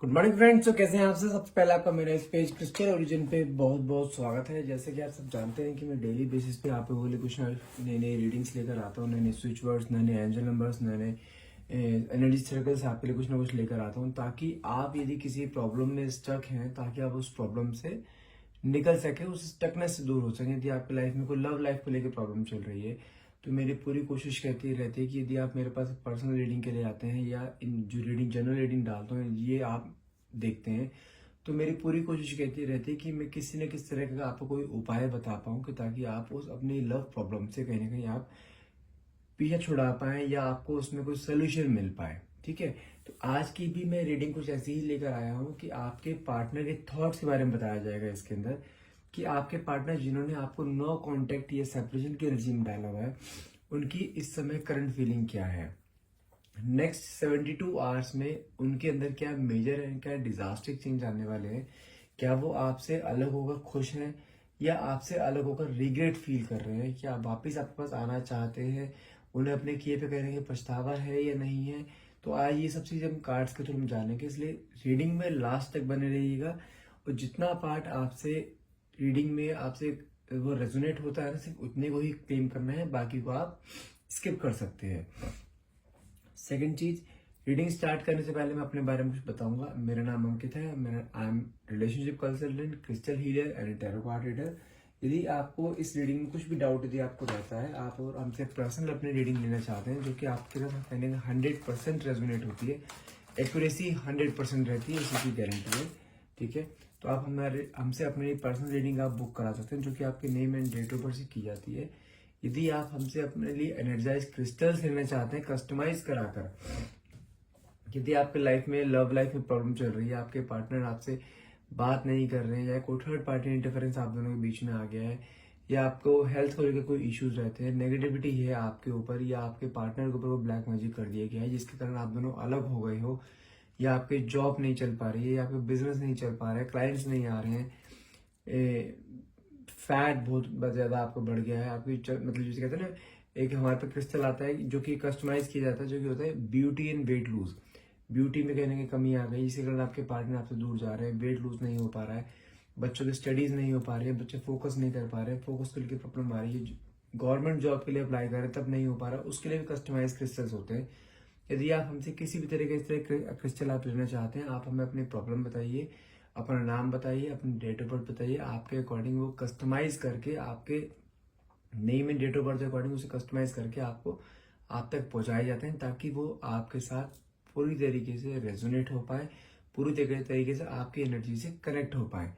Good morning friends. तो कैसे हैं आप सब? सबसे पहले आपका मेरा इस पेज क्रिस्टल ओरिजिन पे बहुत बहुत स्वागत है। जैसे कि आप सब जानते हैं कि मैं डेली बेसिस पे आप लोगों के लिए कुछ नई नई रीडिंग्स लेकर आता हूँ, नए नए स्विच वर्ड्स, नए नए एंजल नंबर्स, नए नए एनर्जी सर्कल्स आपके लिए कुछ ना कुछ लेकर आता हूँ, ताकि आप यदि किसी प्रॉब्लम में स्टक हैं, ताकि आप उस प्रॉब्लम से निकल सके, उस स्टकनेस से दूर हो सके। यदि आपकी लाइफ में कोई लव लाइफ को लेकर प्रॉब्लम चल रही है, तो मेरी पूरी कोशिश कहती रहती है कि यदि आप मेरे पास पर्सनल रीडिंग के लिए आते हैं या इन जो रीडिंग जनरल रीडिंग डालता हूँ ये आप देखते हैं, तो मेरी पूरी कोशिश कहती रहती है कि मैं किसी न किसी तरह का आपको कोई उपाय बता पाऊँ, कि ताकि आप उस अपनी लव प्रॉब्लम से कहीं ना कहीं आप पीछे छुड़ा पाए या आपको उसमें कोई सोल्यूशन मिल पाए। ठीक है, तो आज की भी मैं रीडिंग कुछ ऐसी ही लेकर आया हूँ कि आपके पार्टनर के थॉट्स के बारे में बताया जाएगा इसके अंदर, कि आपके पार्टनर जिन्होंने आपको नो कांटेक्ट या सेपरेशन के रिजीम डाला हुआ है, उनकी इस समय करंट फीलिंग क्या है, नेक्स्ट 72 आवर्स में उनके अंदर क्या मेजर है, क्या डिजास्टिक चेंज आने वाले हैं, क्या वो आपसे अलग होकर खुश हैं या आपसे अलग होकर रिग्रेट फील कर रहे हैं, क्या वापस आपके पास आना चाहते हैं, उन्हें अपने किए पे कहने के पछतावा है या नहीं है। तो आज ये सब चीज़ हम कार्ड्स के थ्रू हम जानेंगे, इसलिए रीडिंग में लास्ट तक बने रहिएगा। और जितना पार्ट आपसे रीडिंग में आपसे वो रेजोनेट होता है ना, सिर्फ उतने को ही क्लेम करना है, बाकी को आप स्किप कर सकते हैं। सेकंड चीज, रीडिंग स्टार्ट करने से पहले मैं अपने बारे में कुछ बताऊंगा। मेरा नाम अंकित है, I am relationship consultant, crystal healer and tarot card reader. यदि आपको इस रीडिंग में कुछ भी डाउट यदि आपको रहता है, आप और हमसे पर्सनल अपनी रीडिंग लेना चाहते हैं, जो कि आपके साथ कहने का 100% रेजोनेट होती है, एक्यूरेसी 100% रहती है, इसी की गारंटी है। ठीक है, तो आप हमसे अपनी पर्सनल रीडिंग आप बुक करा सकते हैं, जो कि आपके name and date of birth से की जाती है। यदि आप हमसे अपने लिए एनर्जाइज क्रिस्टल्स लेना चाहते हैं कस्टमाइज कराकर, यदि आपके लाइफ में लव लाइफ में प्रॉब्लम चल रही है, आपके पार्टनर आपसे बात नहीं कर रहे हैं या कोई थर्ड पार्टी इंटरफेरेंस आप दोनों के बीच में आ गया है, या आपको हेल्थ को लेकर कोई इश्यूज रहते हैं, नेगेटिविटी है आपके ऊपर या आपके पार्टनर के ऊपर वो ब्लैक मैजिक कर दिया गया है, जिसके कारण आप दोनों अलग हो गए हो, या आपकी जॉब नहीं चल पा रही है, या आपका बिजनेस नहीं चल पा रहा है, क्लाइंट्स नहीं आ रहे हैं, फैट बहुत ज्यादा आपको बढ़ गया है, आपकी मतलब जिसे कहते हैं ना, एक हमारे पे क्रिस्टल आता है जो कि कस्टमाइज किया जाता है, जो कि होता है beauty and weight lose. Beauty में कहने की कमी आ गई, जिसके कारण आपके पार्टनर आपसे दूर जा रहे हैं, वेट लूज नहीं हो पा रहा है, बच्चों की स्टडीज नहीं हो पा रही है, बच्चे फोकस नहीं कर पा रहे हैं, फोकस को लेकर प्रॉब्लम आ रही है, गवर्नमेंट जॉब के लिए अप्लाई कर रहे हैं तब नहीं हो पा रहा, उसके लिए भी कस्टमाइज क्रिस्टल्स होते हैं। यदि आप हमसे किसी भी तरह के इस तरह क्रिस्टल आप लेना चाहते हैं, आप हमें अपनी प्रॉब्लम बताइए, अपना नाम बताइए, अपनी डेट ऑफ बर्थ बताइए, आपके अकॉर्डिंग वो कस्टमाइज करके, आपके name and date of birth के अकॉर्डिंग उसे कस्टमाइज करके आपको आप तक पहुंचाए जाते हैं, ताकि वो आपके साथ पूरी तरीके से रेजोनेट हो पाए, पूरी तरीके से आपकी एनर्जी से कनेक्ट हो पाए।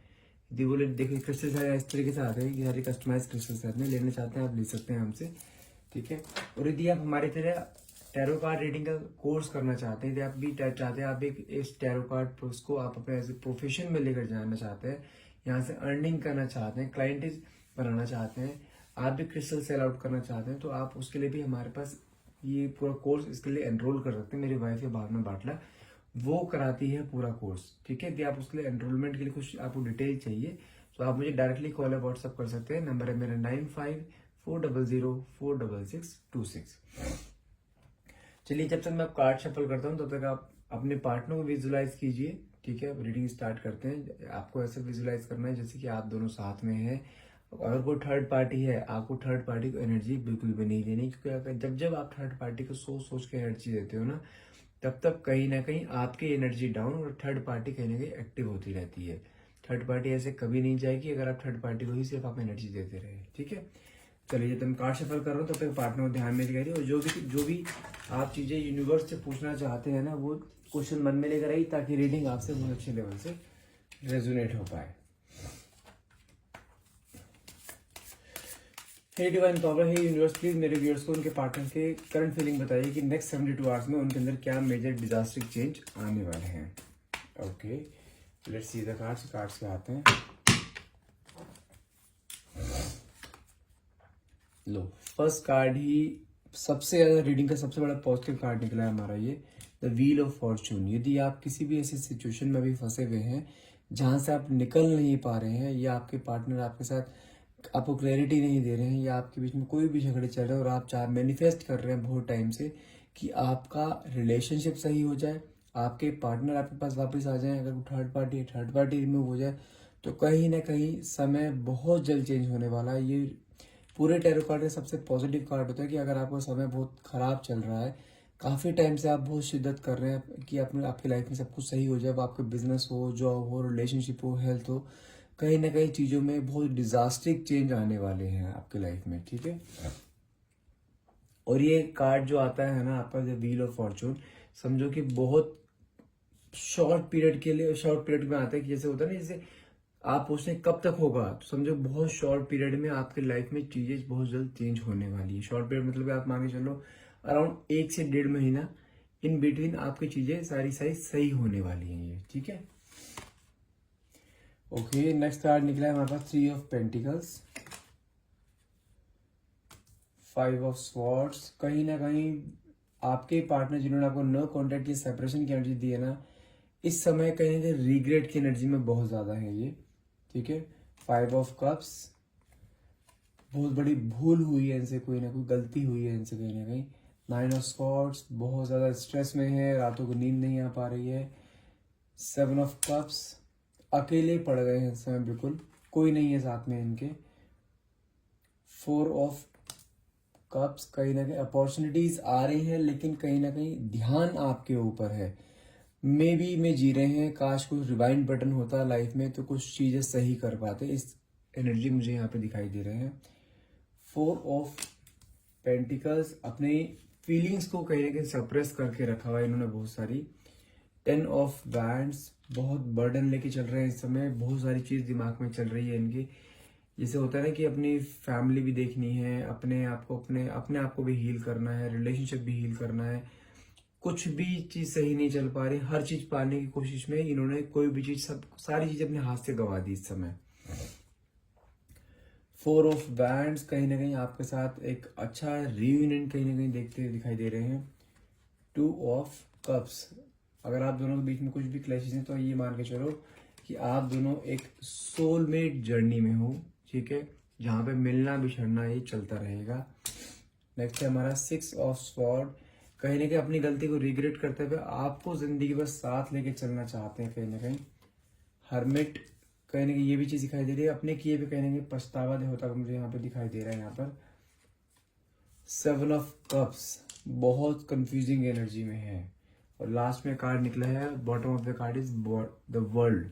यदि बोले देखिए क्रिस्टल सारे इस तरीके से आते हैं, ये सारे कस्टमाइज क्रिस्टल आते हैं, लेना चाहते हैं आप ले सकते हैं हमसे। ठीक है, और यदि आप हमारी तरह टैरो कार्ड रीडिंग का कोर्स करना चाहते हैं, यदि आप भी चाहते हैं, आप एक इस टैरो कार्ड को आप अपने एज ए प्रोफेशन में लेकर जाना चाहते हैं, यहाँ से अर्निंग करना चाहते हैं, क्लाइंटेज बनाना चाहते हैं, आप भी क्रिस्टल सेल आउट करना चाहते हैं, तो आप उसके लिए भी हमारे पास ये पूरा कोर्स इसके लिए एनरोल कर सकते हैं। मेरी वाइफ है भावना बाटला, वो कराती है पूरा कोर्स। ठीक है, यदि आप उसके लिए एनरोलमेंट के लिए कुछ आपको डिटेल चाहिए, तो आप मुझे डायरेक्टली कॉल या व्हाट्सअप कर सकते हैं। नंबर है मेरा 9540046626। चलिए, जब तक मैं कार्ड शफल करता हूँ, तब तक आप अपने पार्टनर को विजुलाइज कीजिए। ठीक है, रीडिंग स्टार्ट करते हैं। आपको ऐसे विजुलाइज करना है जैसे कि आप दोनों साथ में हैं। अगर कोई थर्ड पार्टी है, आपको थर्ड पार्टी को एनर्जी बिल्कुल भी नहीं देनी, क्योंकि जब जब आप थर्ड पार्टी को सोच सोच के एनर्जी देते हो ना, तब तब कहीं ना कहीं आपकी एनर्जी डाउन और थर्ड पार्टी कहीं ना कहीं एक्टिव होती रहती है। थर्ड पार्टी ऐसे कभी नहीं जाएगी अगर आप थर्ड पार्टी को ही सिर्फ आप एनर्जी देते रहे। ठीक है, चलिए, जब मैं कार्ड शफल कर रहा हूँ तब तक पार्टनर को ध्यान में करिए, और जो भी आप चीजें यूनिवर्स से पूछना चाहते हैं ना, वो क्वेश्चन मन में लेकर आई, ताकि रीडिंग आपसे बहुत अच्छे लेवल से रेजोनेट हो पाए। हे डिवाइन पावर, हे यूनिवर्स, प्लीज मेरे व्यूअर्स को उनके पार्टनर के करंट फीलिंग बताइए कि नेक्स्ट 72 आवर्स में उनके अंदर क्या मेजर डिजास्टिक चेंज आने वाले हैं। Okay, let's see the cards. Cards के आते हैं, लो फर्स्ट कार्ड ही सबसे ज्यादा रीडिंग का सबसे बड़ा पॉजिटिव कार्ड निकला है हमारा, ये द व्हील ऑफ फॉर्चून। यदि आप किसी भी ऐसी सिचुएशन में भी फंसे हुए हैं जहां से आप निकल नहीं पा रहे हैं, या आपके पार्टनर आपके साथ आपको क्लैरिटी नहीं दे रहे हैं, या आपके बीच में कोई भी झगड़े चल रहे हैं, और आप चाह मैनिफेस्ट कर रहे हैं बहुत टाइम से कि आपका रिलेशनशिप सही हो जाए, आपके पार्टनर आपके पास वापस आ जाए, अगर वो थर्ड पार्टी रिमूव हो जाए, तो कहीं ना कहीं समय बहुत जल्द चेंज होने वाला है। ये पूरे टैरो कार्ड का सबसे पॉजिटिव कार्ड होता है कि अगर आपका समय बहुत खराब चल रहा है, काफ़ी टाइम से आप बहुत शिद्दत कर रहे हैं कि अपने आपकी लाइफ में सब कुछ सही हो जाए, अब आपके बिजनेस हो, जॉब हो, रिलेशनशिप हो, हेल्थ हो, कहीं ना कहीं चीज़ों में बहुत डिजास्टिक चेंज आने वाले हैं आपके लाइफ में, ठीक है। और ये कार्ड जो आता है ना आपका, जो व्हील ऑफ फॉर्चून, समझो कि बहुत शॉर्ट पीरियड के लिए, शॉर्ट पीरियड में आता है कि जैसे होता है ना, जैसे आप पूछते हैं कब तक होगा, तो समझो बहुत शॉर्ट पीरियड में आपके लाइफ में चीजें बहुत जल्द चेंज होने वाली है। शॉर्ट पीरियड मतलब आप मान के चलो अराउंड 1 से 1.5 महीना, इन बिटवीन आपकी चीजें सारी सारी सही होने वाली हैं ये, ठीक है। ओके, नेक्स्ट कार्ड निकला है हमारे पास 3 ऑफ पेंटिकल्स, 5 ऑफ स्वॉर्ड्स। कहीं ना कहीं आपके पार्टनर जिन्होंने आपको नो कॉन्टेक्ट की, सेपरेशन की एनर्जी दी है ना, इस समय कहीं ना कहीं रिग्रेट की एनर्जी में बहुत ज्यादा है ये, ठीक है। 5 ऑफ कप्स, बहुत बड़ी भूल हुई है इनसे, कोई ना कोई गलती हुई है इनसे कहीं ना कहीं। 9 ऑफ स्वॉर्ड्स, बहुत ज्यादा स्ट्रेस में है, रातों को नींद नहीं आ पा रही है। 7 ऑफ कप्स, अकेले पड़ गए हैं इस समय, बिल्कुल कोई नहीं है साथ में इनके। 4 ऑफ कप्स, कहीं ना कहीं अपॉर्चुनिटीज आ रही हैं, लेकिन कहीं ना कहीं ध्यान आपके ऊपर है। मे बी में जी रहे हैं, काश कुछ रिवाइंड बटन होता लाइफ में तो कुछ चीजें सही कर पाते, इस एनर्जी मुझे यहाँ पे दिखाई दे रहे हैं। 4 ऑफ पेंटिकल्स, अपनी फीलिंग्स को कहीं ना कहीं सप्रेस करके रखा हुआ है इन्होंने बहुत सारी। 10 ऑफ वैंड्स, बहुत बर्डन लेके चल रहे हैं इस समय, बहुत सारी चीज दिमाग में चल रही है इनकी। जैसे होता है ना कि अपनी फैमिली भी देखनी है, अपने आप को भी हील करना है, रिलेशनशिप भी हील करना है, कुछ भी चीज सही नहीं चल पा रही, हर चीज पाने की कोशिश में इन्होंने कोई भी चीज, सब सारी चीज अपने हाथ से गंवा दी इस समय। 4 ऑफ वैंड्स, कहीं ना कहीं आपके साथ एक अच्छा रियूनियन कहीं ना कहीं देखते हुए दिखाई दे रहे हैं। 2 ऑफ कप्स, अगर आप दोनों के बीच में कुछ भी क्लैशेस हैं तो ये मान के चलो कि आप दोनों एक सोलमेट जर्नी में हो, ठीक है, जहां पे मिलना बिछड़ना ये चलता रहेगा। नेक्स्ट है हमारा 6 ऑफ स्वॉर्ड, कहीं ना कहीं अपनी गलती को रिग्रेट करते हुए आपको जिंदगी बस साथ लेके चलना चाहते हैं कहीं ना कहीं। हर्मिट, कहीं ना कहीं ये भी चीज दिखाई दे रही है, अपने किए पे कहीं ना कहीं पछतावा होता मुझे यहाँ पे दिखाई दे रहा है यहाँ पर। 7 ऑफ कप्स, बहुत कंफ्यूजिंग एनर्जी में है। और लास्ट में कार्ड निकला है, bottom of the card is the world.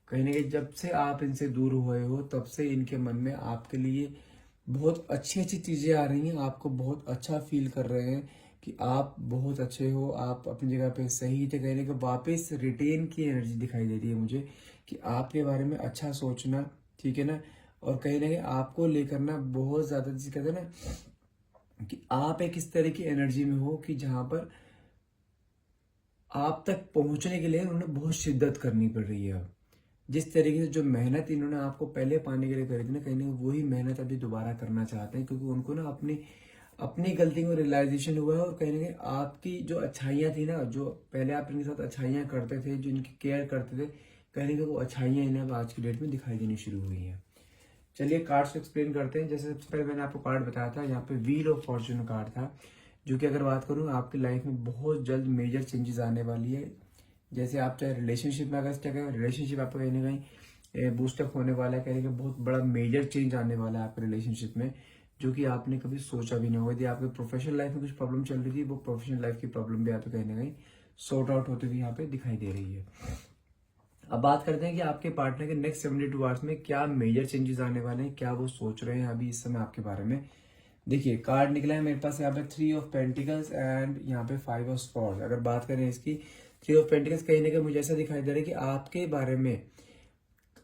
कहीं ना कहीं जब से आप इनसे दूर हुए हो तब से इनके मन में आपके लिए बहुत अच्छी अच्छी चीजें आ रही हैं, आपको बहुत अच्छा फील कर रहे हैं कि आप बहुत अच्छे हो, आप अपनी जगह पे सही थे, कहीं ना कहीं वापस रिटेन की एनर्जी दिखाई दे रही है मुझे कि आपके बारे में अच्छा सोचना, ठीक है ना। और कहीं ना कहीं आपको लेकर ना बहुत ज्यादा, जिसे कहते हैं ना कि आप एक इस तरह की एनर्जी में हो कि जहां पर आप तक पहुंचने के लिए उन्हें बहुत शिद्दत करनी पड़ रही है। अब जिस तरीके से जो मेहनत इन्होंने आपको पहले पाने के लिए करी थी ना, कहीं ना कहीं वही मेहनत अभी दोबारा करना चाहते हैं, क्योंकि उनको ना अपनी अपनी गलती को रियलाइजेशन हुआ है। और कहीं ना कहीं आपकी जो अच्छाइयाँ थी ना, जो पहले आप इनके साथ अच्छाइयाँ करते थे, जो इनकी केयर करते थे, कहीं ना कहीं वो अच्छाइयाँ इन्हें अब आज की डेट में दिखाई देनी शुरू हुई हैं। चलिए कार्ड्स को एक्सप्लेन करते हैं। जैसे सबसे पहले मैंने आपको कार्ड बताया था, यहाँ पे व्हील ऑफ फॉर्चून कार्ड था, जो कि अगर बात करूँ आपकी लाइफ में बहुत जल्द मेजर चेंजेस आने वाली है। जैसे आप चाहे रिलेशनशिप में अगर स्टक है, रिलेशनशिप आपका कहीं ना कहीं बूस्टअप होने वाला है, कहीं ना कहीं बहुत बड़ा मेजर चेंज आने वाला है आपके रिलेशनशिप में, जो कि आपने कभी सोचा भी नहीं होगा। यदि आपके प्रोफेशनल लाइफ में कुछ प्रॉब्लम चल रही थी, वो प्रोफेशनल लाइफ की प्रॉब्लम भी आपको कहीं ना कहीं सॉर्ट आउट होती हुई यहाँ पे दिखाई दे रही है। अब बात करते हैं कि आपके पार्टनर के नेक्स्ट 72 आवर्स में क्या मेजर चेंजेस आने वाले हैं, क्या वो सोच रहे हैं अभी इस समय आपके बारे में। देखिए कार्ड निकला है मेरे पास यहाँ पे 3 ऑफ पेंटिकल्स एंड यहाँ पे 5 ऑफ स्वॉर्ड्स। अगर बात करें इसकी, 3 ऑफ पेंटिकल्स कहीं ना कहीं मुझे ऐसा दिखाई दे रहा है कि आपके बारे में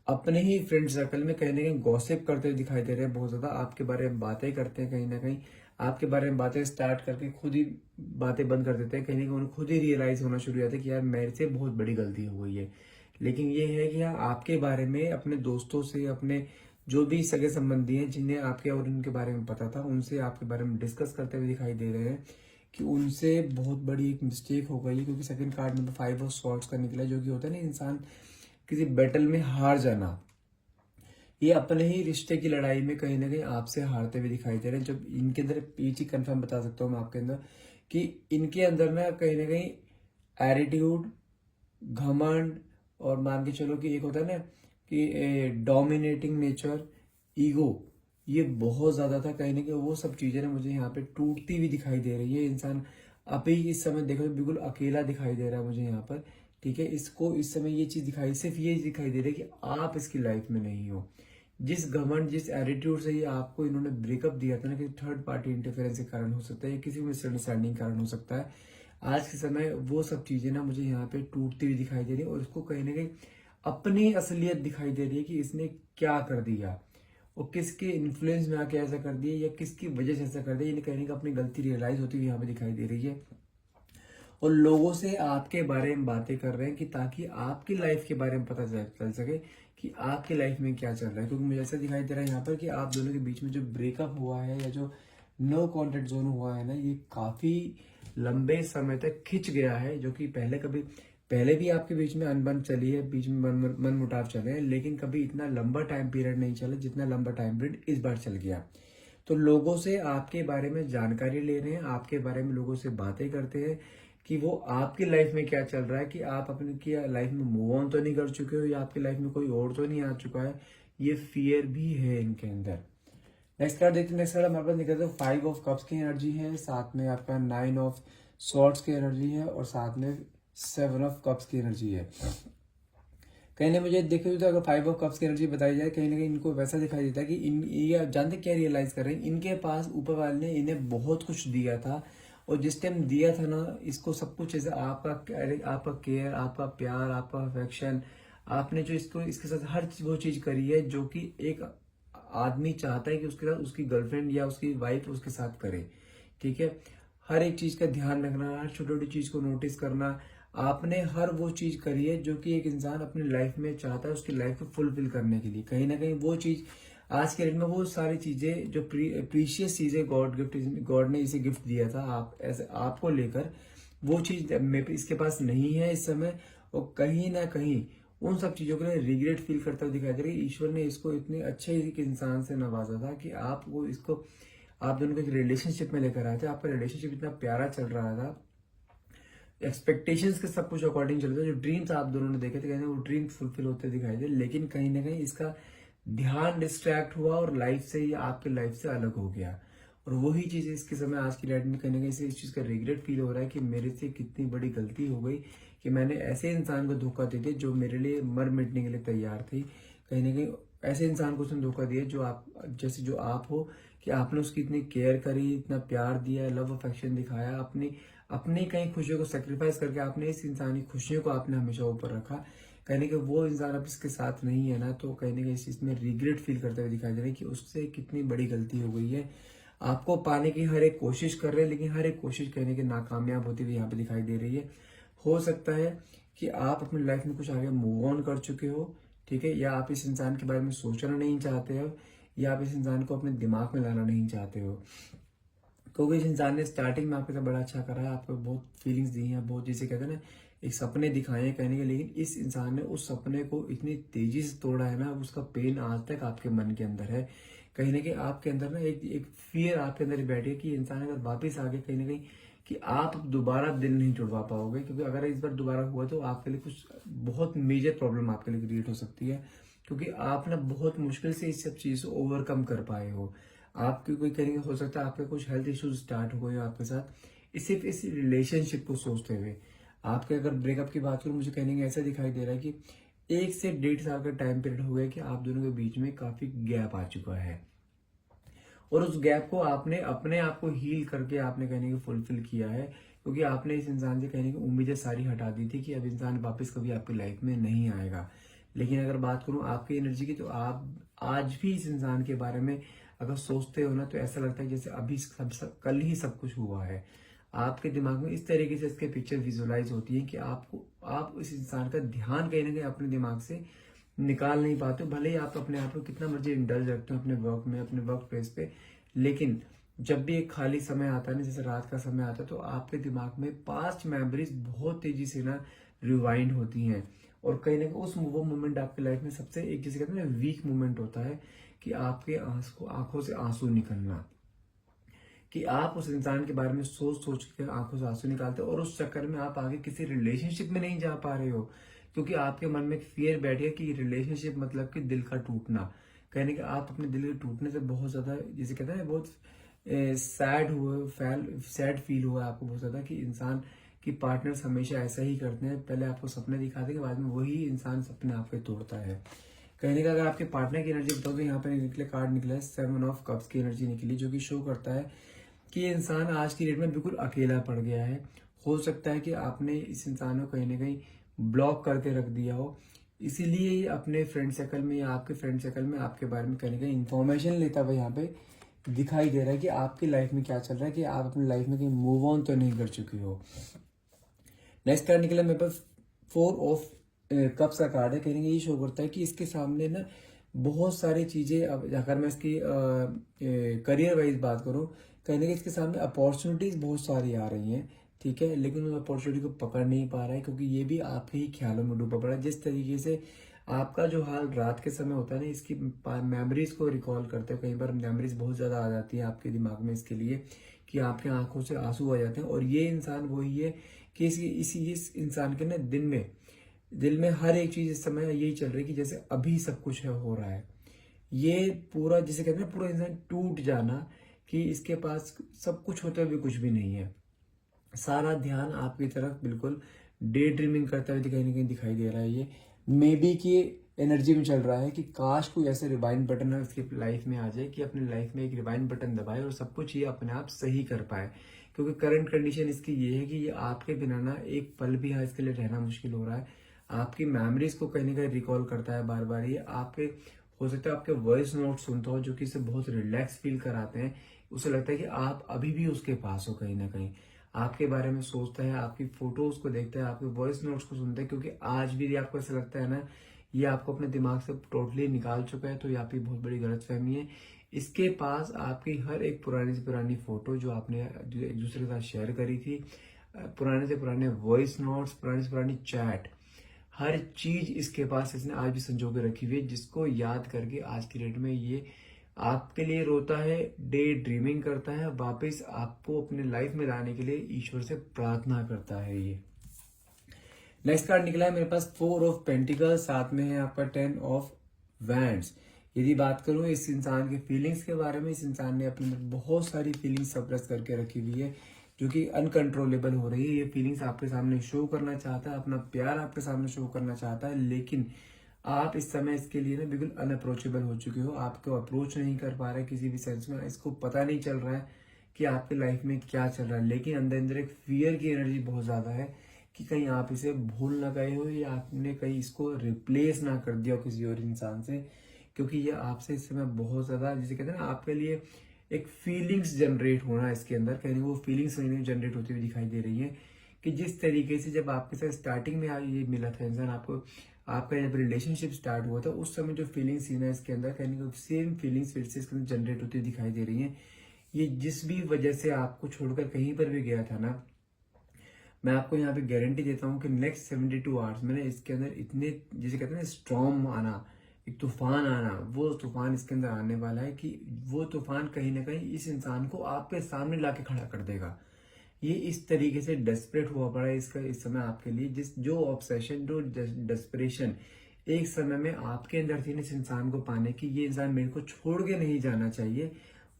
अपने ही फ्रेंड सर्कल में कहीं ना कहीं गॉसिप करते हुए दिखाई दे रहे हैं, बहुत ज्यादा आपके बारे में बातें करते हैं, कहीं ना कहीं आपके बारे में बातें स्टार्ट करके खुद ही बातें बंद कर देते हैं, कहीं ना कहीं उन्हें खुद ही रियलाइज होना शुरू हो जाता है कि यार मेरे से बहुत बड़ी गलती हो गई है। लेकिन ये है कि यार आपके बारे में अपने दोस्तों से, अपने जो भी सगे संबंधी हैं जिन्हें आपके और उनके बारे में पता था, उनसे आपके बारे में डिस्कस करते हुए दिखाई दे रहे हैं कि उनसे बहुत बड़ी एक मिस्टेक हो गई, क्योंकि second card number 5 of swords का निकला, जो कि होता है ना इंसान किसी बैटल में हार जाना। ये अपने ही रिश्ते की लड़ाई में कहीं ना कहीं आपसे हारते हुए दिखाई दे रहे हैं। जब इनके अंदर ये चीज कंफर्म बता सकता हूँ मैं आपके अंदर कि इनके अंदर ना कहीं एटीट्यूड, घमंड, और मान के चलो कि एक होता है ना कि डोमिनेटिंग नेचर, ईगो, ये बहुत ज्यादा था। कहीं ना कहीं वो सब चीजें ना मुझे यहाँ पे टूटती हुई दिखाई दे रही है। इंसान अभी इस समय देखो तो बिल्कुल अकेला दिखाई दे रहा है मुझे यहाँ पर। ठीक है, इसको इस समय ये चीज दिखाई, सिर्फ ये दिखाई दे रही है कि आप इसकी लाइफ में नहीं हो। जिस घमंड, जिस एटीट्यूड से ये आपको इन्होंने ब्रेकअप दिया था ना, कि थर्ड पार्टी इंटरफेरेंस के कारण हो सकता है या किसी मिसअंडरस्टैंडिंग के कारण हो सकता है, आज के समय वो सब चीजें ना मुझे यहाँ पे टूटती हुई दिखाई दे रही है। और इसको कहीं ना कहीं अपनी असलियत दिखाई दे रही है कि इसने क्या कर दिया और किसके इन्फ्लुएंस में आके ऐसा कर दिया या किसकी वजह से ऐसा कर दिया। ये कहीं ना कहीं अपनी गलती रियलाइज होती हुई यहाँ पे दिखाई दे रही है। और लोगों से आपके बारे में बातें कर रहे हैं कि ताकि आपकी लाइफ के बारे में पता चल सके कि आपकी लाइफ में क्या चल रहा है। क्योंकि मुझे ऐसा दिखाई दे रहा है यहाँ पर कि आप दोनों के बीच में जो ब्रेकअप हुआ है या जो नो कॉन्टेक्ट जोन हुआ है ना, ये काफी लंबे समय तक खिंच गया है। जो कि पहले भी आपके बीच में अनबन चली है, बीच में मन मुटाव चले हैं, लेकिन कभी इतना लंबा टाइम पीरियड नहीं चला जितना लंबा टाइम पीरियड इस बार चल गया। तो लोगों से आपके बारे में जानकारी ले रहे हैं, आपके बारे में लोगों से बातें करते हैं कि वो आपकी लाइफ में क्या चल रहा है, कि आप अपनी की लाइफ में मूव ऑन तो नहीं कर चुके हो या आपकी लाइफ में कोई और तो नहीं आ चुका है। ये फियर भी है इनके अंदर। नेक्स्ट कार्ड देखते हैं। नेक्स्ट कार्ड हमारे पास निकलता है 5 ऑफ कप्स की एनर्जी है, साथ में आपका 9 ऑफ सॉर्ड्स की एनर्जी है और साथ में 7 ऑफ कप्स की एनर्जी है। कहीं ना मुझे देखो तो अगर 5 ऑफ कप्स की एनर्जी बताई जाए, कहीं ना कहीं इनको वैसा दिखाई देता है कि ये जानते क्या रियलाइज कर रहे हैं, इनके पास ऊपर वाले ने इन्हें बहुत कुछ दिया था। और जिस टाइम दिया था ना इसको सब कुछ, जैसे आपका केयर, आपका प्यार, आपका अफेक्शन, आपने जो इसको इसके साथ हर वो चीज करी है जो कि एक आदमी चाहता है कि उसके साथ उसकी गर्लफ्रेंड या उसकी वाइफ उसके साथ करे। ठीक है, हर एक चीज का ध्यान रखना, हर छोटी छोटी चीज को नोटिस करना, आपने हर वो चीज करी है जो कि एक इंसान अपनी लाइफ में चाहता है उसकी लाइफ को फुलफिल करने के लिए। कहीं ना कहीं वो चीज आज के डेट में, वो सारी चीजें जो प्रीशियस चीजें गॉड ने इसे गिफ्ट दिया था आप ऐसे आपको लेकर, वो चीज इसके पास नहीं है इस समय। और कहीं ना कहीं उन सब चीजों के लिए रिग्रेट फील करता हुआ दिखाई दे रहा है। ईश्वर ने इसको इतने अच्छे एक इंसान से नवाजा था कि आपको इसको आप दोनों को एक रिलेशनशिप में लेकर आए थे। आपका रिलेशनशिप इतना प्यारा चल रहा था, एक्सपेक्टेशंस के सब कुछ अकॉर्डिंग चल रहा था। जो ड्रीम्स आप दोनों ने देखे थे कहीं वो ड्रीम फुलफिल होते दिखाई दे, लेकिन कहीं ना कहीं इसका ध्यान डिस्ट्रैक्ट हुआ और लाइफ से ही आपके लाइफ से अलग हो गया। और वही चीज इसके समय आज की डेट में कहीं ना कहीं से इस चीज का रिग्रेट फील हो रहा है कि मेरे से कितनी बड़ी गलती हो गई कि मैंने ऐसे इंसान को धोखा दे दिया जो मेरे लिए मर मिटने के लिए तैयार थी। कहीं ना कहीं ऐसे इंसान को उसने धोखा दिया जो आप जैसे जो आप हो, कि आपने उसकी इतनी केयर करी, इतना प्यार दिया, लव अफेक्शन दिखाया, अपनी अपनी कहीं खुशियों को सेक्रीफाइस करके आपने इस इंसान की खुशियों को आपने हमेशा ऊपर रखा। कहने के वो इंसान अब इसके साथ नहीं है ना, तो कहने के इस चीज में रिग्रेट फील करते हुए दिखाई दे रहा है कि उससे कितनी बड़ी गलती हो गई है। आपको पाने की हर एक कोशिश कर रहे हैं, लेकिन हर एक कोशिश करने के नाकामयाब होती हुई यहाँ पे दिखाई दे रही है। हो सकता है कि आप अपनी लाइफ में कुछ आगे मूव ऑन कर चुके हो, ठीक है, या आप इस इंसान के बारे में सोचना नहीं चाहते हो, या आप इस इंसान को अपने दिमाग में लाना नहीं चाहते हो। क्योंकि इस इंसान ने स्टार्टिंग में आपके साथ बड़ा अच्छा करा है, आपको बहुत फीलिंग्स दी हैं, बहुत जैसे कहते हैं ना एक सपने दिखाए हैं कहने के, लेकिन इस इंसान ने उस सपने को इतनी तेजी से तोड़ा है ना, उसका पेन आज तक आपके मन के अंदर है। कहीं ना कहीं आपके अंदर ना एक फियर आपके अंदर बैठी है कि इंसान अगर वापस आ गया कहीं ना कहीं, कि आप दोबारा दिल नहीं जुड़वा पाओगे। क्योंकि अगर इस बार दोबारा हुआ तो आपके लिए कुछ बहुत मेजर प्रॉब्लम आपके लिए क्रिएट हो सकती है। क्योंकि आप ना बहुत मुश्किल से इस सब चीज को ओवरकम कर पाए हो। आपके कोई करेंगे, हो सकता है आपके कुछ हेल्थ इश्यूज स्टार्ट हो गए हो आपके साथ सिर्फ इस रिलेशनशिप को सोचते हुए। आपके अगर ब्रेकअप की बात करूं, मुझे कहने का ऐसा दिखाई दे रहा है कि 1 से 1.5 साल का टाइम पीरियड हो गया कि आप दोनों के बीच में काफी गैप आ चुका है। और उस गैप को आपने अपने आप को हील करके आपने कहने को फुलफिल किया है। क्योंकि आपने इस इंसान से कहने की उम्मीदें सारी हटा दी थी कि अब इंसान वापस कभी आपकी लाइफ में नहीं आएगा। लेकिन अगर बात करूं आपकी एनर्जी की, तो आप आज भी इस इंसान के बारे में अगर सोचते हो ना, तो ऐसा लगता है जैसे अभी कल ही सब कुछ हुआ है। आपके दिमाग में इस तरीके से इसके पिक्चर विजुअलाइज होती है कि आप इस इंसान का ध्यान कहीं ना कहीं अपने दिमाग से निकाल नहीं पाते हो। भले ही आप अपने आप को कितना मर्जी इंडल्ज रखते हो अपने वर्क में, अपने वर्क प्लेस पे, लेकिन जब भी एक खाली समय आता है ना, जैसे रात का समय आता है, तो आपके दिमाग में पास्ट मेमोरीज बहुत तेजी से ना रिवाइंड होती हैं। और कहीं ना कहीं वो मोमेंट आपकी लाइफ में सबसे एक, जैसे कहते हैं ना, वीक मोमेंट होता है कि आपके आंखों से आंसू निकलना। कि आप उस इंसान के बारे में सोच सोच के आंखों से आंसू निकालते हो और उस चक्कर में आप आगे किसी रिलेशनशिप में नहीं जा पा रहे हो, क्योंकि आपके मन में एक फियर बैठ गया कि रिलेशनशिप मतलब कि दिल का टूटना। कहने कि आप अपने दिल के टूटने से बहुत ज्यादा, जिसे कहते हैं, बहुत सैड फील हुआ आपको बहुत ज्यादा, कि इंसान की पार्टनर्स हमेशा ऐसा ही करते हैं, पहले आपको सपने दिखाते हैं, बाद में वही इंसान सपने आपके तोड़ता है। कहने का अगर आपके पार्टनर की एनर्जी बताओ तो यहाँ पे निकले कार्ड निकला है 7 ऑफ कप्स की एनर्जी निकली, जो कि शो करता है कि ये इंसान आज की डेट में बिल्कुल अकेला पड़ गया है। हो सकता है कि आपने इस इंसान को कहीं ना कहीं ब्लॉक करके रख दिया हो, इसीलिए ये अपने फ्रेंड सर्कल में या आपके फ्रेंड सर्कल में आपके बारे में कहीं ना कहीं इन्फॉर्मेशन लेता हुआ यहाँ पे दिखाई दे रहा है कि आपकी लाइफ में क्या चल रहा है, कि आप अपनी लाइफ में कहीं मूव ऑन तो नहीं कर चुके हो। नेक्स्ट कार्ड निकला मेरे पास 4 ऑफ कप्स का कार्ड है। कहीं ये शो करता है कि इसके सामने ना बहुत सारी चीजें, अब अगर मैं इसकी करियर वाइज बात करूं, कहीं कि इसके सामने अपॉर्चुनिटीज बहुत सारी आ रही हैं, ठीक है, लेकिन उस अपॉर्चुनिटी को पकड़ नहीं पा रहा है, क्योंकि ये भी आपके ही ख्यालों में डूबा पड़ा है। जिस तरीके से आपका जो हाल रात के समय होता है ना, इसकी मेमोरीज को रिकॉल करते हो, कई बार मेमोरीज बहुत ज्यादा आ जाती है आपके दिमाग में, इसके लिए कि आपके आंखों से आंसू आ जाते हैं। और ये इंसान वही है कि इस इंसान के ना दिल में हर एक चीज इस समय यही चल रही है कि जैसे अभी सब कुछ हो रहा है। ये पूरा, जिसे कहते हैं ना, पूरा इंसान टूट जाना, कि इसके पास सब कुछ होते हुए कुछ भी नहीं है, सारा ध्यान आपकी तरफ बिल्कुल डे ड्रीमिंग करता हुआ कहीं ना कहीं दिखाई दे रहा है। ये मे बी की एनर्जी में चल रहा है कि काश कोई ऐसे रिवाइंड बटन है उसकी लाइफ में आ जाए, कि अपनी लाइफ में एक रिवाइंड बटन दबाए और सब कुछ ये अपने आप सही कर पाए। क्योंकि करंट कंडीशन इसकी ये है कि ये आपके बिना ना एक पल भी है इसके लिए रहना मुश्किल हो रहा है। आपकी मेमोरीज को कहीं ना कहीं रिकॉल करता है बार बार। ये आपके, हो सकता है आपके वॉइस नोट सुनता हो जो कि इसे बहुत रिलैक्स फील कराते हैं, उसे लगता है कि आप अभी भी उसके पास हो, कहीं ना कहीं आपके बारे में सोचता है, आपकी फोटोज को देखता है, आपके वॉइस नोट्स को सुनता है, क्योंकि आज भी आपको ऐसा लगता है ना, ये आपको अपने दिमाग से टोटली निकाल चुका है। तो ये आपकी बहुत बड़ी गलतफहमी है। इसके पास आपकी हर एक पुरानी से पुरानी फोटो जो आपने एक दूसरे के साथ शेयर करी थी, पुराने से पुराने वॉइस नोट्स, पुरानी से पुरानी चैट, हर चीज इसके पास इसने आज भी संजो के रखी हुई है, जिसको याद करके आज की डेट में ये आपके लिए रोता है, डे ड्रीमिंग करता है, वापस आपको अपने लाइफ में लाने के लिए ईश्वर से प्रार्थना करता है। ये नेक्स्ट कार्ड निकला है मेरे पास 4 ऑफ पेंटिकल्स, साथ में है आपका 10 ऑफ वैंड्स। यदि बात करूं इस इंसान के फीलिंग्स के बारे में, इस इंसान ने अपने अंदर बहुत सारी फीलिंग्स सप्रेस करके रखी हुई है, जो कि अनकंट्रोलेबल हो रही है। ये फीलिंग्स आपके सामने शो करना चाहता है, अपना प्यार आपके सामने शो करना चाहता है, लेकिन आप इस समय इसके लिए ना बिल्कुल अनअप्रोचेबल हो चुके हो। आपको अप्रोच नहीं कर पा रहे किसी भी सेंस में, इसको पता नहीं चल रहा है कि आपके लाइफ में क्या चल रहा है, लेकिन अंदर अंदर एक फियर की एनर्जी बहुत ज्यादा है कि कहीं आप इसे भूल ना गए हो, या आपने कहीं इसको रिप्लेस ना कर दिया हो किसी और इंसान से, क्योंकि ये आपसे इस समय बहुत ज्यादा, जिसे कहते हैं ना, आपके लिए एक फीलिंग्स जनरेट होना इसके अंदर, कहीं वो फीलिंग्स जनरेट होती हुई दिखाई दे रही है, कि जिस तरीके से जब आपके साथ स्टार्टिंग में ये मिला था इंसान आपको, आपका जब रिलेशनशिप स्टार्ट हुआ था, उस समय जो फीलिंग्स थी ना इसके अंदर, कहीं सेम फीलिंग्स फिर से इसके अंदर जनरेट होती हुई दिखाई दे रही है। ये जिस भी वजह से आपको छोड़कर कहीं पर भी गया था ना, मैं आपको यहाँ पे गारंटी देता हूँ कि नेक्स्ट 72 आवर्स में ना इसके अंदर इतने, जिसे कहते हैं ना, स्टॉर्म आना, एक तूफान आना, वो तूफान इसके अंदर आने वाला है, कि वो तूफान कहीं ना कहीं इस इंसान को आपके सामने लाके खड़ा कर देगा। ये इस तरीके से डेस्परेट हुआ पड़ा है इसका इस समय आपके लिए, जो ऑब्सेशन, जो डेस्परेशन एक समय में आपके अंदर थी इस इंसान को पाने की, ये इंसान मेरे को छोड़ के नहीं जाना चाहिए,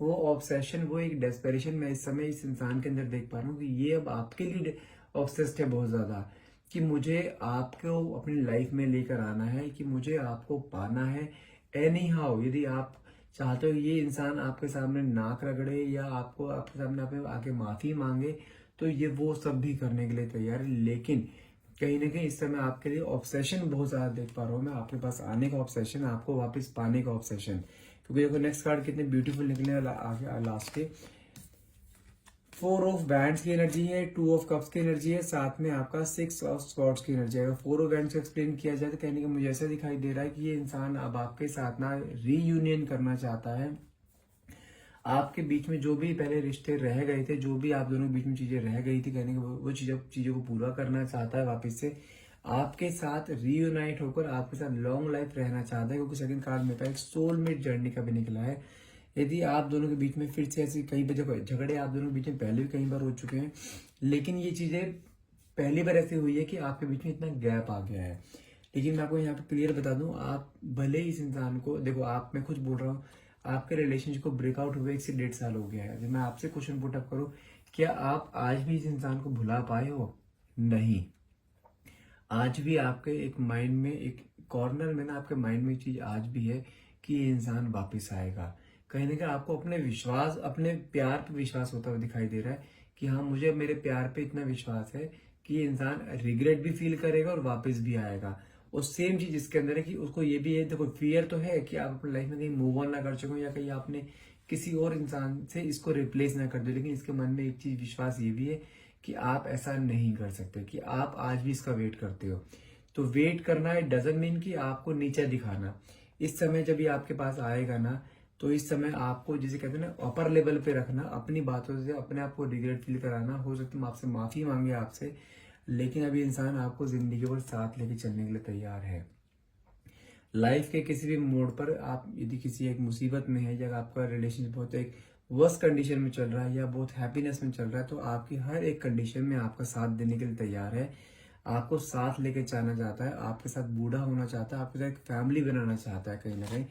वो ऑब्सेशन, वो एक डेस्परेशन मैं इस समय इस इंसान के अंदर देख पा रहा हूँ, कि ये अब आपके लिए ऑब्सेस्ड है बहुत ज्यादा, कि मुझे आपको अपनी लाइफ में लेकर आना है, कि मुझे आपको पाना है एनी हाउ। यदि आप चाहते हो ये इंसान आपके सामने नाक रगड़े या आपको आपके सामने आप आके माफी मांगे, तो ये वो सब भी करने के लिए तैयार है, लेकिन कहीं ना कहीं इस समय आपके लिए ऑब्सेशन बहुत ज्यादा देख पा रहा हूँ मैं, आपके पास आने का ऑब्सेशन, आपको वापस पाने का ऑब्सेशन। क्योंकि देखो नेक्स्ट कार्ड कितने ब्यूटीफुल निकले लास्ट के, 4 ऑफ बैंड्स की एनर्जी है, 2 ऑफ कप्स की एनर्जी है, साथ में आपका 6 ऑफ स्वॉर्ड्स की एनर्जी है। अगर 4 ऑफ बैंड्स को एक्सप्लेन किया जाए तो कहने का मुझे ऐसा दिखाई दे रहा है कि ये इंसान अब आपके साथ ना रीयूनियन करना चाहता है। आपके बीच में जो भी पहले रिश्ते रह गए थे, जो भी आप दोनों के बीच में चीजें रह गई थी, कहने का वो चीजों को पूरा करना चाहता है, वापस से आपके साथ रीयूनाइट होकर आपके साथ लॉन्ग लाइफ रहना चाहता है। क्योंकि सेकंड कार्ड में था एक सोलमेट जर्नी का भी निकला है, यदि आप दोनों के बीच में फिर से ऐसी कई बार देखो झगड़े आप दोनों के बीच में पहले भी कई बार हो चुके हैं, लेकिन ये चीजें पहली बार ऐसी हुई है कि आपके बीच में इतना गैप आ गया है। लेकिन मैं आपको यहाँ पे क्लियर बता दूं, आप भले ही इस इंसान को देखो, आप मैं खुद बोल रहा हूँ, आपके रिलेशनशिप को ब्रेकआउट हुए 1 से 1.5 साल हो गया है। जब मैं आपसे क्वेश्चन पुट अप करूँ, क्या आप आज भी इस इंसान को भुला पाए हो? नहीं। आज भी आपके एक माइंड में, एक कॉर्नर में ना, आपके माइंड में चीज आज भी है कि ये इंसान वापस आएगा। कहीं ना कहीं आपको अपने विश्वास, अपने प्यार पे विश्वास होता हुआ दिखाई दे रहा है कि हाँ, मुझे मेरे प्यार पे इतना विश्वास है कि ये इंसान रिग्रेट भी फील करेगा और वापस भी आएगा। और सेम चीज इसके अंदर है कि उसको ये भी है, देखो फियर तो है कि आप अपनी लाइफ में कहीं मूव ऑन ना कर सको या कहीं आपने किसी और इंसान से इसको रिप्लेस ना कर दो, लेकिन इसके मन में एक चीज विश्वास ये भी है कि आप ऐसा नहीं कर सकते, कि आप आज भी इसका वेट करते हो। तो वेट करना इट डजंट मीन कि आपको नीचे दिखाना। इस समय जब ये आपके पास आएगा ना, तो इस समय आपको जिसे कहते हैं ना अपर लेवल पे रखना, अपनी बातों से अपने आप को रिग्रेट फील कराना। हो सकता है आपसे माफी मांगे आपसे, लेकिन अभी इंसान आपको जिंदगी भर साथ लेके चलने के लिए तैयार है। लाइफ के किसी भी मोड़ पर आप यदि किसी एक मुसीबत में है, या आपका रिलेशनशिप बहुत एक वर्स कंडीशन में चल रहा है या बहुत हैप्पीनेस में चल रहा है, तो आपकी हर एक कंडीशन में आपका साथ देने के लिए तैयार है। आपको साथ लेके जाना चाहता है, आपके साथ बूढ़ा होना चाहता है, आपके साथ एक फैमिली बनाना चाहता है कहीं ना कहीं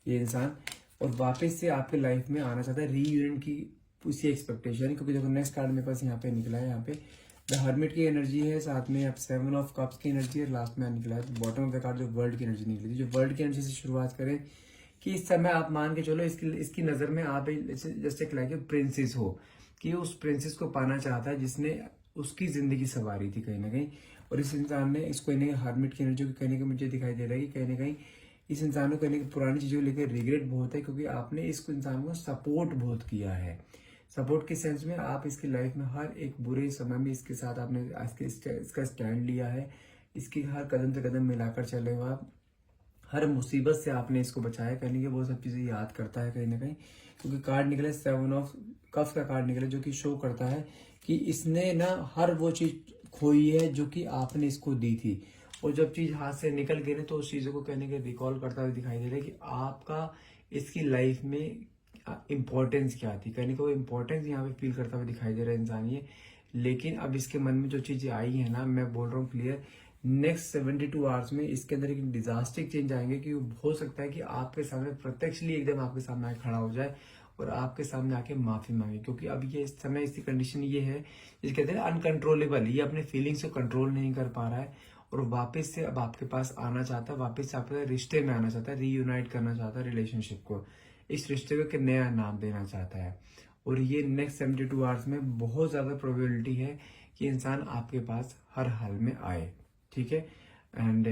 ये इंसान, और वापस से आपके लाइफ में आना चाहता है। रीयूनियन की उसी एक्सपेक्टेशन, क्योंकि देखो नेक्स्ट कार्ड मेरे पास यहाँ पे निकला है, यहाँ पे द हर्मिट की एनर्जी है, साथ में आप 7 ऑफ कप्स की एनर्जी है, लास्ट में निकला है तो बॉटम ऑफ द कार्ड जो वर्ल्ड की एनर्जी निकली थी। जो वर्ल्ड की एनर्जी से शुरुआत करें कि इस समय आप मान के चलो इसकी नजर में आप जस्ट एक लाइक प्रिंसेस हो, कि उस प्रिंसेस को पाना चाहता है जिसने उसकी जिंदगी संवारी थी कहीं ना कहीं। और इस इंसान ने इसको इन्हें हर्मिट की एनर्जी को कहने का मुझे दिखाई दे रहा है कि कहीं ना कहीं इस इंसान को कहने की पुरानी चीजों को लेकर रिग्रेट बहुत है, क्योंकि आपने इस इंसान को सपोर्ट बहुत किया है। सपोर्ट के सेंस में आप इसकी लाइफ में हर एक बुरे समय में इसके साथ आपने इसका स्टैंड लिया है, इसकी हर कदम से कदम मिलाकर चले हो आप, हर मुसीबत से आपने इसको बचाया। कहने की वो सब चीजें याद करता है कहीं ना कहीं, क्योंकि कार्ड निकले 7 ऑफ कप्स का कार्ड निकले, जो कि शो करता है कि इसने ना हर वो चीज खोई है जो कि आपने इसको दी थी, और जब चीज हाथ से निकल गई ना, तो उस चीजों को कहने के रिकॉल करता हुआ दिखाई दे रहा है कि आपका इसकी लाइफ में इम्पोर्टेंस क्या थी। कहने का वो इम्पोर्टेंस यहाँ पे फील करता हुआ दिखाई दे रहा है इंसान ये। लेकिन अब इसके मन में जो चीजें आई है ना, मैं बोल रहा हूँ क्लियर, नेक्स्ट 72 आवर्स में इसके अंदर एक डिजास्टिक चेंज आएंगे, कि हो सकता है कि आपके सामने प्रत्यक्षली एकदम आपके सामने आके खड़ा हो जाए और आपके सामने आके माफी मांगे। क्योंकि अब ये इस समय इसकी कंडीशन ये है, जिसे कहते हैं अनकंट्रोलेबल, ये अपने फीलिंग्स को कंट्रोल नहीं कर पा रहा है और वापस से अब आपके पास आना चाहता है, वापस से आपके रिश्ते में आना चाहता है, रीयूनाइट करना चाहता है रिलेशनशिप को, इस रिश्ते को एक नया नाम देना चाहता है। और ये नेक्स्ट 72 आवर्स में बहुत ज्यादा प्रोबेबिलिटी है कि इंसान आपके पास हर हाल में आए। ठीक है, and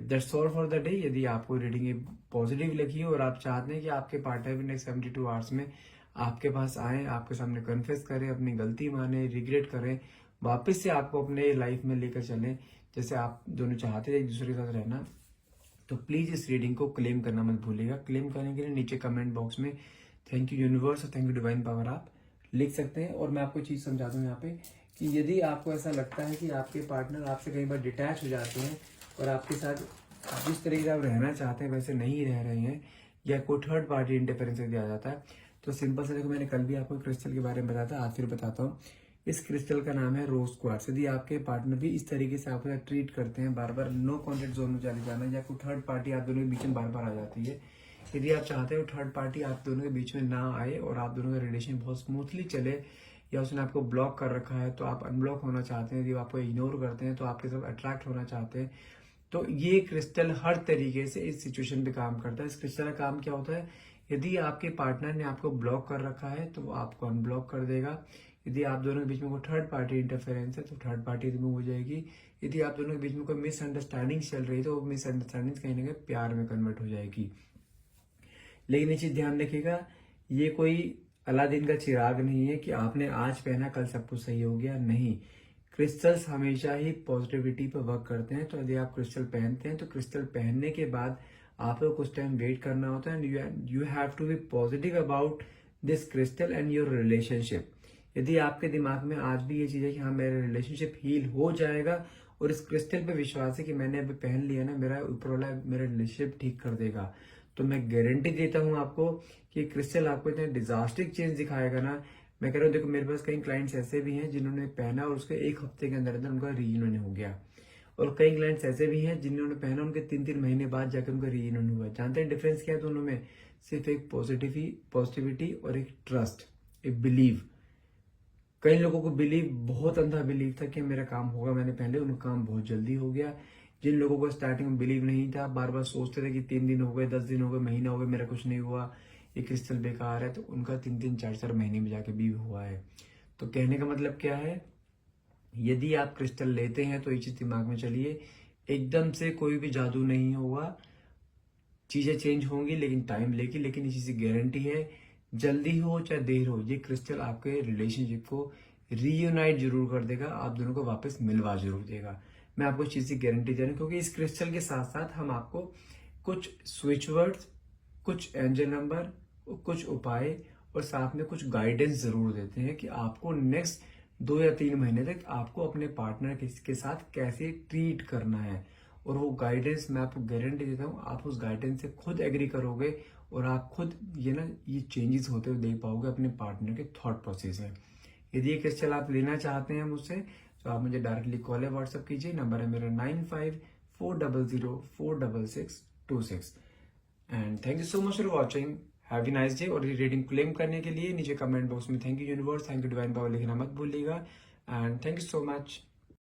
that's all for the day. यदि आपको रीडिंग पॉजिटिव लगी और आप चाहते हैं कि आपके पार्टनर भी नेक्स्ट 72 आवर्स में आपके पास आए, आपके सामने कन्फेस करें, अपनी गलती माने, रिग्रेट करें, वापस से आपको अपने लाइफ में लेकर चलें जैसे आप दोनों चाहते थे एक दूसरे के साथ रहना, तो प्लीज इस रीडिंग को क्लेम करना मत भूलिएगा। क्लेम करने के लिए नीचे कमेंट बॉक्स में थैंक यू यूनिवर्स और थैंक यू डिवाइन पावर आप लिख सकते हैं। और मैं आपको चीज समझा दूं यहाँ पे कि यदि आपको ऐसा लगता है कि आपके पार्टनर आपसे कई बार डिटैच हो जाते हैं और आपके साथ जिस तरीके से आप रहना चाहते हैं वैसे नहीं रह रहे हैं, या कोई थर्ड पार्टी इंटरफेरेंस दिया जाता है, तो सिंपल से देखो, मैंने कल भी आपको क्रिस्टल के बारे में बताया था, आज फिर बताता हूँ। इस क्रिस्टल का नाम है रोज क्वार्ट्ज। यदि आपके पार्टनर भी इस तरीके से आपको ट्रीट करते हैं, बार बार नो कॉन्टेक्ट जोन में चले जाना, या कोई थर्ड पार्टी आप दोनों के बीच में बार बार आ जाती है, यदि आप चाहते हो थर्ड पार्टी आप दोनों के बीच में ना आए और आप दोनों का रिलेशन बहुत स्मूथली चले, या उसने आपको ब्लॉक कर रखा है तो आप अनब्लॉक होना चाहते हैं, यदि आपको इग्नोर करते हैं तो आपके साथ अट्रैक्ट होना चाहते हैं, तो ये क्रिस्टल हर तरीके से इस सिचुएशन पे काम करता है। इस क्रिस्टल का काम क्या होता है, यदि आपके पार्टनर ने आपको ब्लॉक कर रखा है तो वो आपको अनब्लॉक कर देगा। यदि आप दोनों के बीच में कोई थर्ड पार्टी इंटरफेरेंस है तो थर्ड पार्टी रिमूव हो जाएगी। यदि आप दोनों के बीच में कोई मिसअंडरस्टैंडिंग चल रही है तो वो मिसअंडरस्टैंडिंग कहीं ना कहीं प्यार में कन्वर्ट हो जाएगी। लेकिन ये चीज ध्यान रखिएगा, ये कोई अलादीन का चिराग नहीं है कि आपने आज पहना कल सब कुछ सही हो गया, नहीं। क्रिस्टल्स हमेशा ही पॉजिटिविटी पर वर्क करते हैं। तो यदि आप क्रिस्टल पहनते हैं तो क्रिस्टल पहनने के बाद आपको कुछ टाइम वेट करना होता है, and you have to be positive about this crystal and your relationship. यदि आपके दिमाग में आज भी ये चीज है कि हाँ मेरा रिलेशनशिप हील हो जाएगा और इस क्रिस्टल पे विश्वास है कि मैंने अभी पहन लिया ना, मेरा ऊपर वाला मेरा रिलेशनशिप ठीक कर देगा, तो मैं गारंटी देता हूँ आपको कि क्रिस्टल आपको इतना डिजास्टिक चेंज दिखाएगा ना। मैं कह रहा हूँ, देखो मेरे पास कई क्लाइंट्स ऐसे भी हैं जिन्होंने पहना और उसके 1 हफ्ते के अंदर अंदर उनका रीयूनियन हो गया, और कई क्लाइंट्स ऐसे भी हैं जिन्होंने पहना उनके 3-3 महीने बाद जाकर उनका रीयूनियन हुआ। जानते हैं डिफरेंस क्या है दोनों में? सिर्फ एक पॉजिटिविटी और एक ट्रस्ट, एक बिलीव। कई लोगों को बिलीव, बहुत अंधा बिलीव था कि मेरा काम होगा, मैंने पहले उनका काम बहुत जल्दी हो गया। जिन लोगों को स्टार्टिंग में बिलीव नहीं था, बार बार सोचते थे कि 3 दिन हो गए, 10 दिन हो गए, महीना हो गया, मेरा कुछ नहीं हुआ, ये क्रिस्टल बेकार है, तो उनका 3-3, 4-4 महीने में जाके भी हुआ है। तो कहने का मतलब क्या है, यदि आप क्रिस्टल लेते हैं तो ये चीज दिमाग में चलिए, एकदम से कोई भी जादू नहीं होगा, चीजें चेंज होंगी लेकिन टाइम लेगी। लेकिन इसी से गारंटी है, जल्दी हो चाहे देर हो, ये क्रिस्टल आपके रिलेशनशिप को रीयूनाइट जरूर कर देगा, आप दोनों को वापस मिलवा जरूर देगा। मैं आपको इस चीज की गारंटी दे रहा हूँ, क्योंकि इस क्रिस्टल के साथ साथ हम आपको कुछ स्विच वर्ड्स, कुछ एंजल नंबर, कुछ उपाय और साथ में कुछ गाइडेंस जरूर देते हैं कि आपको नेक्स्ट 2 या 3 महीने तक आपको अपने पार्टनर के साथ कैसे ट्रीट करना है। और वो गाइडेंस मैं आपको गारंटी देता हूँ, आप उस गाइडेंस से खुद एग्री करोगे और आप खुद ये चेंजेस होते हुए देख पाओगे अपने पार्टनर के थॉट प्रोसेस में। यदि ये क्रिस्टल आप लेना चाहते हैं मुझसे, तो आप मुझे डायरेक्टली कॉल या व्हाट्सअप कीजिए। नंबर है मेरा 9540046626। And thank you so much for watching, have a nice day. और ये रीडिंग क्लेम करने के लिए नीचे कमेंट बॉक्स में thank you universe, thank you divine power लिखना मत भूलिएगा। And thank you so much.